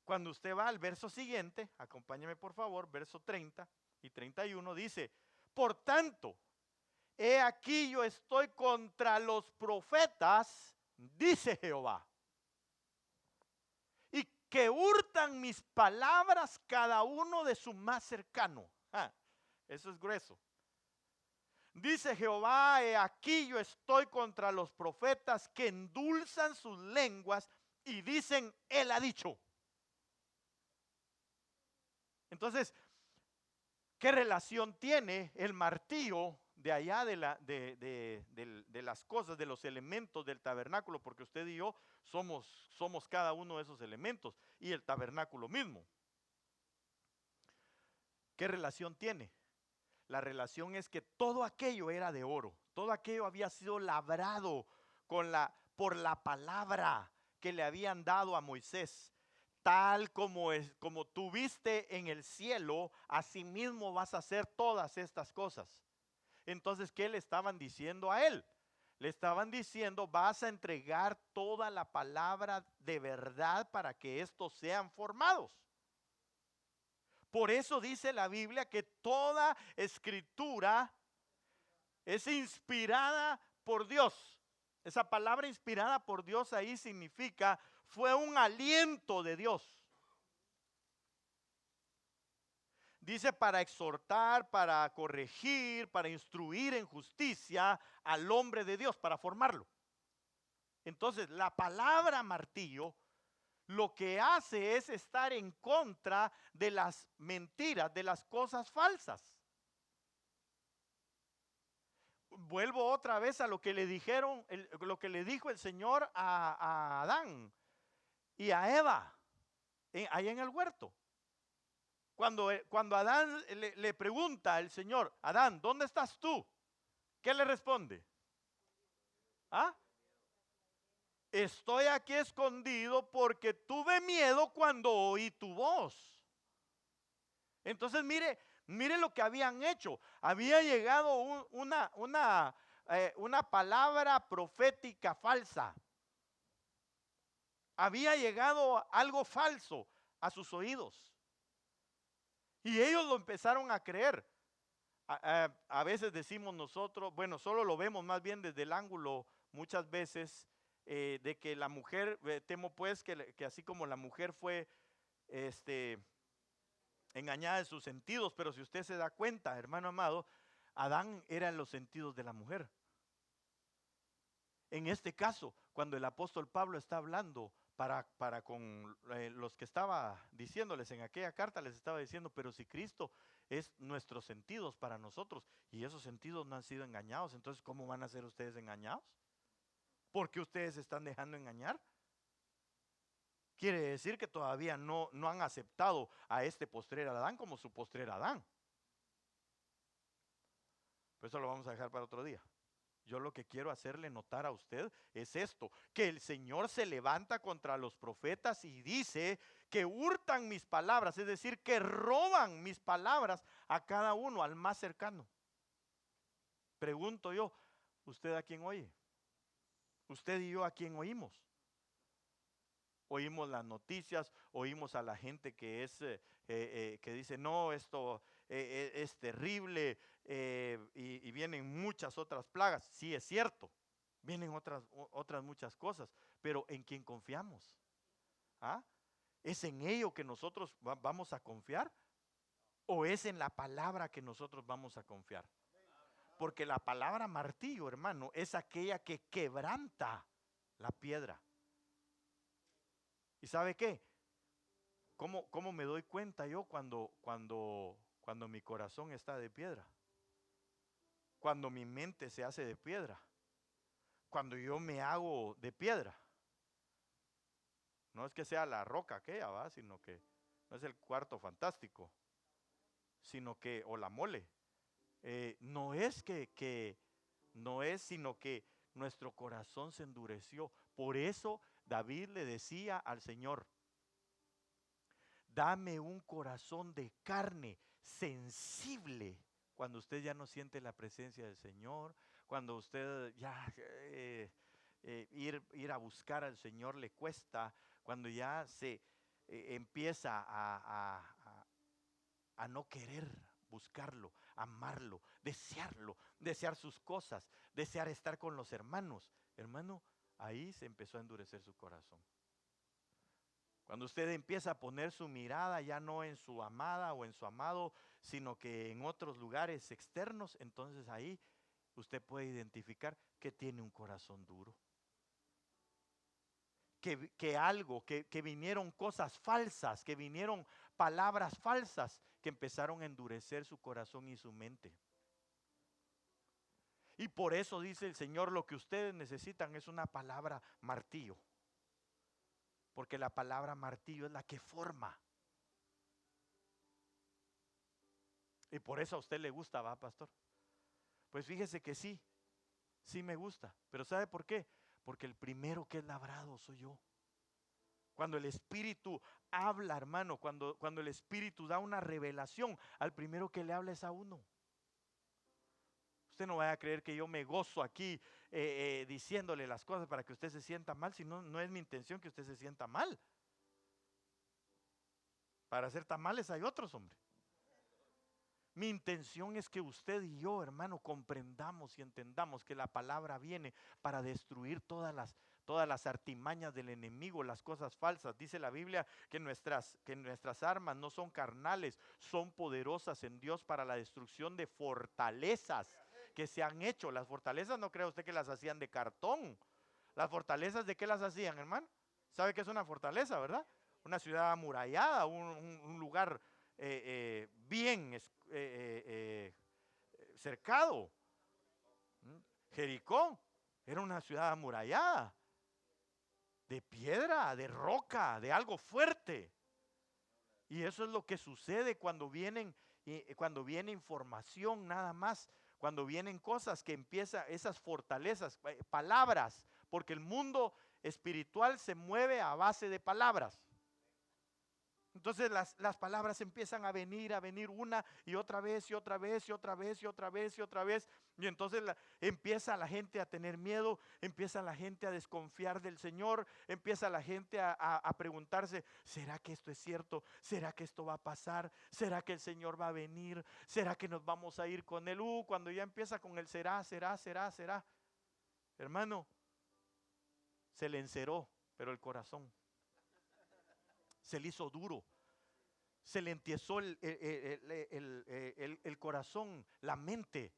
cuando usted va al verso siguiente, acompáñeme por favor, verso 30 y 31, dice, por tanto, he aquí yo estoy contra los profetas, dice Jehová, y que hurtan mis palabras cada uno de su más cercano. Eso es grueso. Dice Jehová, he aquí yo estoy contra los profetas que endulzan sus lenguas y dicen, él ha dicho. Entonces, ¿qué relación tiene el martillo de allá de las cosas, de los elementos del tabernáculo? Porque usted y yo somos cada uno de esos elementos y el tabernáculo mismo. ¿Qué relación tiene? La relación es que todo aquello era de oro, todo aquello había sido labrado por la palabra que le habían dado a Moisés. Tal como tú viste en el cielo, así mismo vas a hacer todas estas cosas. Entonces, ¿qué le estaban diciendo a él? Le estaban diciendo, vas a entregar toda la palabra de verdad para que estos sean formados. Por eso dice la Biblia que toda escritura es inspirada por Dios. Esa palabra inspirada por Dios ahí significa, fue un aliento de Dios. Dice para exhortar, para corregir, para instruir en justicia al hombre de Dios, para formarlo. Entonces, la palabra martillo lo que hace es estar en contra de las mentiras, de las cosas falsas. Vuelvo otra vez a lo que le dijeron, lo que le dijo el Señor a Adán y a Eva, ahí en el huerto. Cuando Adán le pregunta al Señor, Adán, ¿dónde estás tú? ¿Qué le responde? ¿Ah? Estoy aquí escondido porque tuve miedo cuando oí tu voz. Entonces mire lo que habían hecho. Había llegado una palabra profética falsa. Había llegado algo falso a sus oídos. Y ellos lo empezaron a creer. A veces decimos nosotros, bueno, solo lo vemos más bien desde el ángulo muchas veces de que la mujer, temo pues que así como la mujer fue engañada en sus sentidos, pero si usted se da cuenta, hermano amado, Adán era en los sentidos de la mujer. En este caso, cuando el apóstol Pablo está hablando para con los que estaba diciéndoles en aquella carta, les estaba diciendo, pero si Cristo es nuestros sentidos para nosotros y esos sentidos no han sido engañados, entonces ¿cómo van a ser ustedes engañados? ¿Por qué ustedes se están dejando engañar? Quiere decir que todavía no han aceptado a este postrer Adán como su postrer Adán. Pues eso lo vamos a dejar para otro día. Yo lo que quiero hacerle notar a usted es esto, que el Señor se levanta contra los profetas y dice que hurtan mis palabras, es decir, que roban mis palabras a cada uno, al más cercano. Pregunto yo, ¿usted a quién oye? ¿Usted y yo a quién oímos? Oímos las noticias, oímos a la gente que que dice, no, esto es terrible y vienen muchas otras plagas. Sí, es cierto, vienen otras muchas cosas, pero ¿en quién confiamos? ¿Ah? ¿Es en ello que nosotros vamos a confiar? ¿O es en la palabra que nosotros vamos a confiar? Porque la palabra martillo, hermano, es aquella que quebranta la piedra. ¿Y sabe qué? ¿Cómo me doy cuenta yo cuando mi corazón está de piedra? Cuando mi mente se hace de piedra. Cuando yo me hago de piedra. No es que sea la roca aquella, ¿va? Sino que no es el cuarto fantástico. Sino que, o la mole. No es no es, sino que nuestro corazón se endureció. Por eso David le decía al Señor, dame un corazón de carne sensible. Cuando usted ya no siente la presencia del Señor, cuando usted ya ir a buscar al Señor le cuesta, cuando ya se empieza a no querer buscarlo, amarlo, desear sus cosas, desear estar con los hermanos. Hermano, ahí se empezó a endurecer su corazón. Cuando usted empieza a poner su mirada ya no en su amada o en su amado, sino que en otros lugares externos, entonces ahí usted puede identificar que tiene un corazón duro. Que vinieron cosas falsas, que vinieron palabras falsas que empezaron a endurecer su corazón y su mente. Y por eso dice el Señor, lo que ustedes necesitan es una palabra martillo. Porque la palabra martillo es la que forma. Y por eso a usted le gusta, ¿va, pastor? Pues fíjese que sí me gusta. Pero ¿sabe por qué? Porque el primero que es labrado soy yo. Cuando el Espíritu habla, hermano, cuando el Espíritu da una revelación, al primero que le habla es a uno. Usted no vaya a creer que yo me gozo aquí diciéndole las cosas para que usted se sienta mal, si no, no es mi intención que usted se sienta mal. Para hacer tamales hay otros, hombre. Mi intención es que usted y yo, hermano, comprendamos y entendamos que la palabra viene para destruir todas las artimañas del enemigo, las cosas falsas. Dice la Biblia que nuestras armas no son carnales, son poderosas en Dios para la destrucción de fortalezas que se han hecho. Las fortalezas no crea usted que las hacían de cartón. Las fortalezas, ¿de qué las hacían, hermano? ¿Sabe qué es una fortaleza, verdad? Una ciudad amurallada, un lugar bien cercado. Jericó era una ciudad amurallada, de piedra, de roca, de algo fuerte. Y eso es lo que sucede cuando viene información nada más, cuando vienen cosas que empiezan esas fortalezas, palabras, porque el mundo espiritual se mueve a base de palabras. Entonces las palabras empiezan a venir una y otra vez y otra vez y otra vez y otra vez y otra vez. Y entonces empieza la gente a tener miedo, empieza la gente a desconfiar del Señor, empieza la gente a preguntarse, ¿será que esto es cierto? ¿Será que esto va a pasar? ¿Será que el Señor va a venir? ¿Será que nos vamos a ir con Él? Cuando ya empieza con el será, hermano, se le enceró, pero el corazón se le hizo duro. Se le entiesó el corazón, la mente,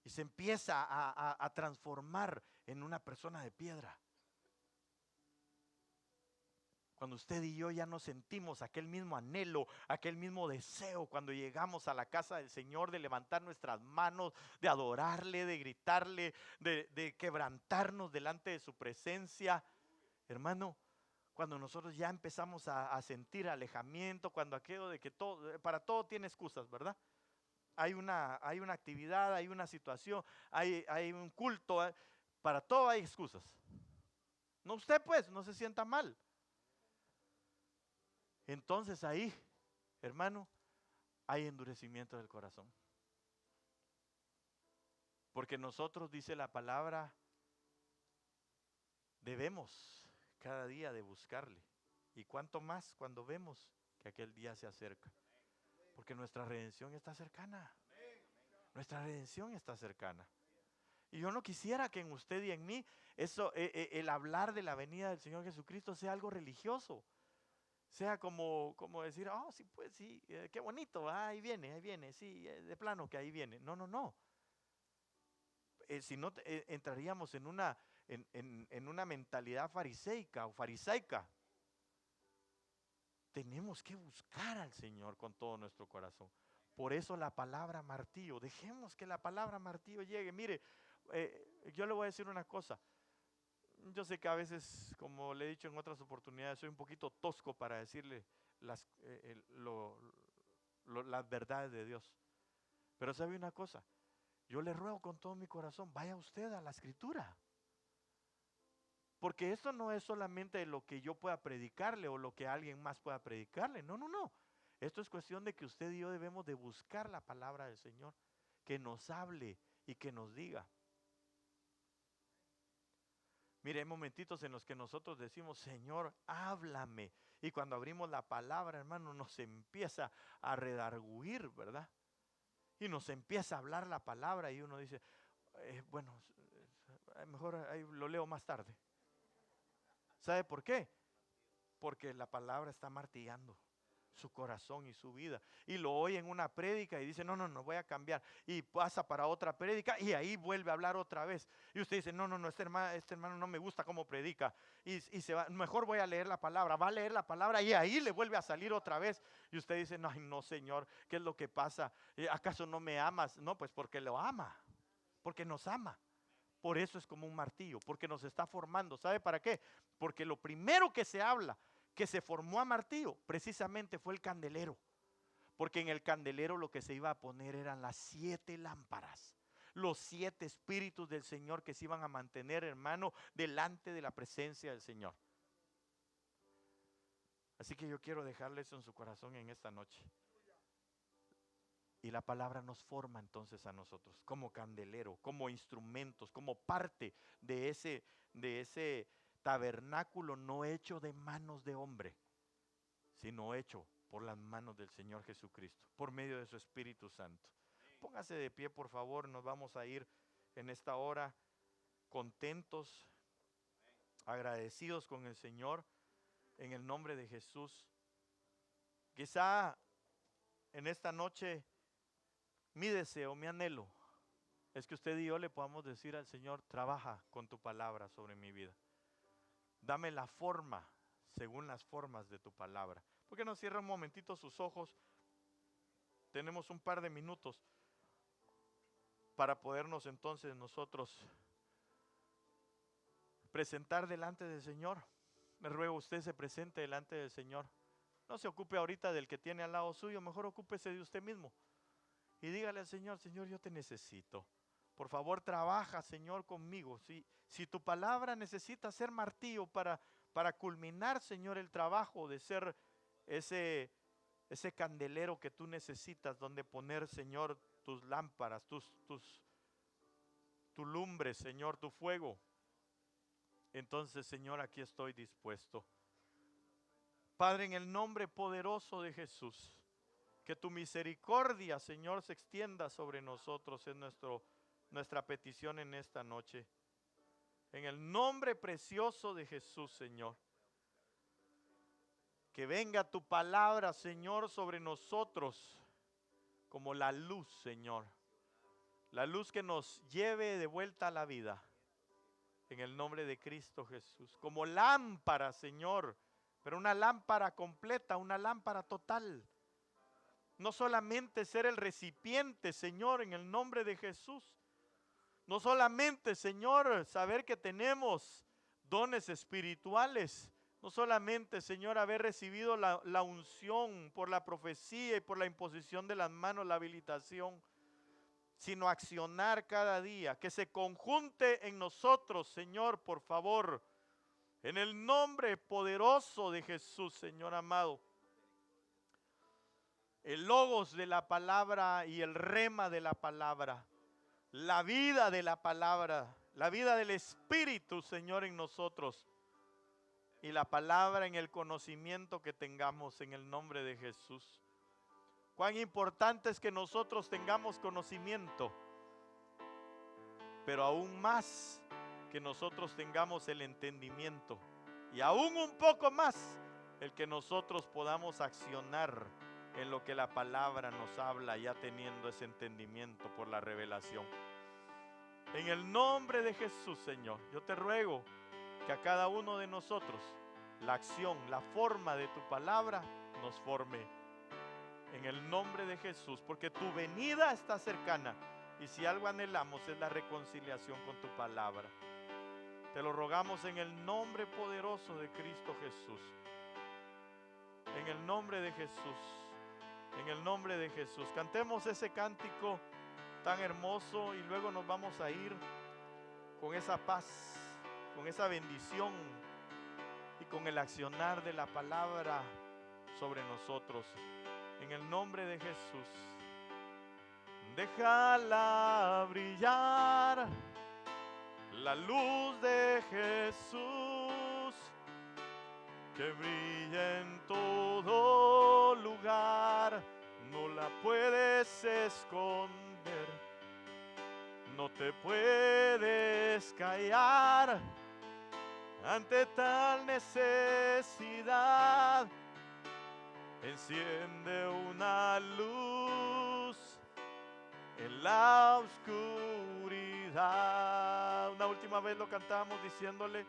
y se empieza a transformar en una persona de piedra. Cuando usted y yo ya no sentimos aquel mismo anhelo, aquel mismo deseo, cuando llegamos a la casa del Señor, de levantar nuestras manos, de adorarle, de gritarle, de quebrantarnos delante de su presencia, hermano, cuando nosotros ya empezamos a sentir alejamiento, cuando aquello de que para todo tiene excusas, ¿verdad? Hay una actividad, hay una situación, hay un culto, para todo hay excusas. No, usted pues, no se sienta mal. Entonces ahí, hermano, hay endurecimiento del corazón. Porque nosotros, dice la palabra, debemos cada día de buscarle. Y cuánto más cuando vemos que aquel día se acerca. Porque nuestra redención está cercana. Nuestra redención está cercana. Y yo no quisiera que en usted y en mí el hablar de la venida del Señor Jesucristo sea algo religioso. Sea como decir, oh, sí, pues sí, qué bonito, ahí viene, sí, de plano que ahí viene. No. Si no, entraríamos en una mentalidad fariseica o farisaica. Tenemos que buscar al Señor con todo nuestro corazón. Por eso la palabra martillo, dejemos que la palabra martillo llegue. Mire, yo le voy a decir una cosa. Yo sé que a veces, como le he dicho en otras oportunidades, soy un poquito tosco para decirle las verdades de Dios. Pero sabe una cosa, yo le ruego con todo mi corazón, vaya usted a la Escritura. Porque esto no es solamente lo que yo pueda predicarle o lo que alguien más pueda predicarle. No. Esto es cuestión de que usted y yo debemos de buscar la palabra del Señor, que nos hable y que nos diga. Mire, hay momentitos en los que nosotros decimos, Señor, háblame. Y cuando abrimos la palabra, hermano, nos empieza a redarguir, ¿verdad? Y nos empieza a hablar la palabra y uno dice, bueno, mejor ahí lo leo más tarde. ¿Sabe por qué? Porque la palabra está martillando su corazón y su vida. Y lo oye en una prédica y dice, no, voy a cambiar. Y pasa para otra prédica y ahí vuelve a hablar otra vez. Y usted dice, no, este hermano no me gusta cómo predica. Y se va, mejor voy a leer la palabra. Va a leer la palabra y ahí le vuelve a salir otra vez. Y usted dice, no, Señor, ¿qué es lo que pasa? ¿Acaso no me amas? No, pues porque lo ama. Porque nos ama. Por eso es como un martillo, porque nos está formando. ¿Sabe para qué? Porque lo primero que se habla, que se formó a martillo, precisamente fue el candelero. Porque en el candelero lo que se iba a poner eran las 7 lámparas. Los 7 espíritus del Señor que se iban a mantener, hermano, delante de la presencia del Señor. Así que yo quiero dejarle eso en su corazón en esta noche. Y la palabra nos forma entonces a nosotros como candelero, como instrumentos, como parte de ese tabernáculo no hecho de manos de hombre, sino hecho por las manos del Señor Jesucristo, por medio de su Espíritu Santo. Póngase de pie, por favor, nos vamos a ir en esta hora contentos, agradecidos con el Señor, en el nombre de Jesús. Quizá en esta noche mi deseo, mi anhelo, es que usted y yo le podamos decir al Señor, trabaja con tu palabra sobre mi vida. Dame la forma según las formas de tu palabra. ¿Por qué no cierra un momentito sus ojos? Tenemos un par de minutos para podernos entonces nosotros presentar delante del Señor. Me ruego usted se presente delante del Señor. No se ocupe ahorita del que tiene al lado suyo, mejor ocúpese de usted mismo. Y dígale al Señor, Señor, yo te necesito. Por favor, trabaja, Señor, conmigo. Si tu palabra necesita ser martillo para culminar, Señor, el trabajo de ser ese candelero que tú necesitas, donde poner, Señor, tus lámparas, tus tu lumbre, Señor, tu fuego, entonces, Señor, aquí estoy dispuesto. Padre, en el nombre poderoso de Jesús, que tu misericordia, Señor, se extienda sobre nosotros, es nuestra petición en esta noche. En el nombre precioso de Jesús, Señor. Que venga tu palabra, Señor, sobre nosotros como la luz, Señor. La luz que nos lleve de vuelta a la vida. En el nombre de Cristo Jesús. Como lámpara, Señor. Pero una lámpara completa, una lámpara total. No solamente ser el recipiente, Señor, en el nombre de Jesús. No solamente, Señor, saber que tenemos dones espirituales. No solamente, Señor, haber recibido la unción por la profecía y por la imposición de las manos, la habilitación, sino accionar cada día. Que se conjunte en nosotros, Señor, por favor. En el nombre poderoso de Jesús, Señor amado. El logos de la palabra y el rema de la palabra. La vida de la palabra. La vida del Espíritu, Señor, en nosotros. Y la palabra en el conocimiento que tengamos en el nombre de Jesús. Cuán importante es que nosotros tengamos conocimiento. Pero aún más que nosotros tengamos el entendimiento. Y aún un poco más el que nosotros podamos accionar en lo que la palabra nos habla, ya teniendo ese entendimiento por la revelación. En el nombre de Jesús, Señor, yo te ruego que a cada uno de nosotros la acción, la forma de tu palabra nos forme. En el nombre de Jesús, porque tu venida está cercana. Y si algo anhelamos es la reconciliación con tu palabra. Te lo rogamos en el nombre poderoso de Cristo Jesús. En el nombre de Jesús. En el nombre de Jesús. Cantemos ese cántico tan hermoso y luego nos vamos a ir con esa paz, con esa bendición y con el accionar de la palabra sobre nosotros. En el nombre de Jesús. Déjala brillar la luz de Jesús, que brilla en todo lugar. No la puedes esconder, no te puedes callar ante tal necesidad. Enciende una luz en la oscuridad. Una última vez lo cantamos diciéndole: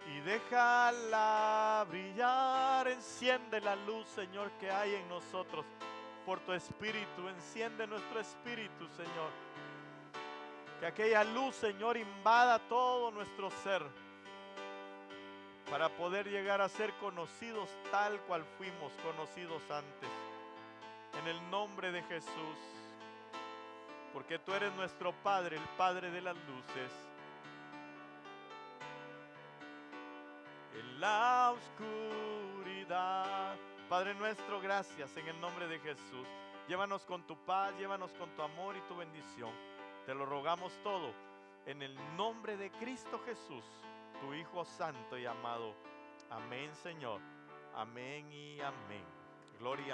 y déjala brillar. Enciende la luz, Señor, que hay en nosotros por tu Espíritu. Enciende nuestro espíritu, Señor. Que aquella luz, Señor, invada todo nuestro ser, para poder llegar a ser conocidos tal cual fuimos conocidos antes. En el nombre de Jesús. Porque tú eres nuestro Padre, el Padre de las luces. En la oscuridad. Padre nuestro, gracias en el nombre de Jesús. Llévanos con tu paz, llévanos con tu amor y tu bendición. Te lo rogamos todo en el nombre de Cristo Jesús, tu Hijo santo y amado. Amén, Señor. Amén y amén. Gloria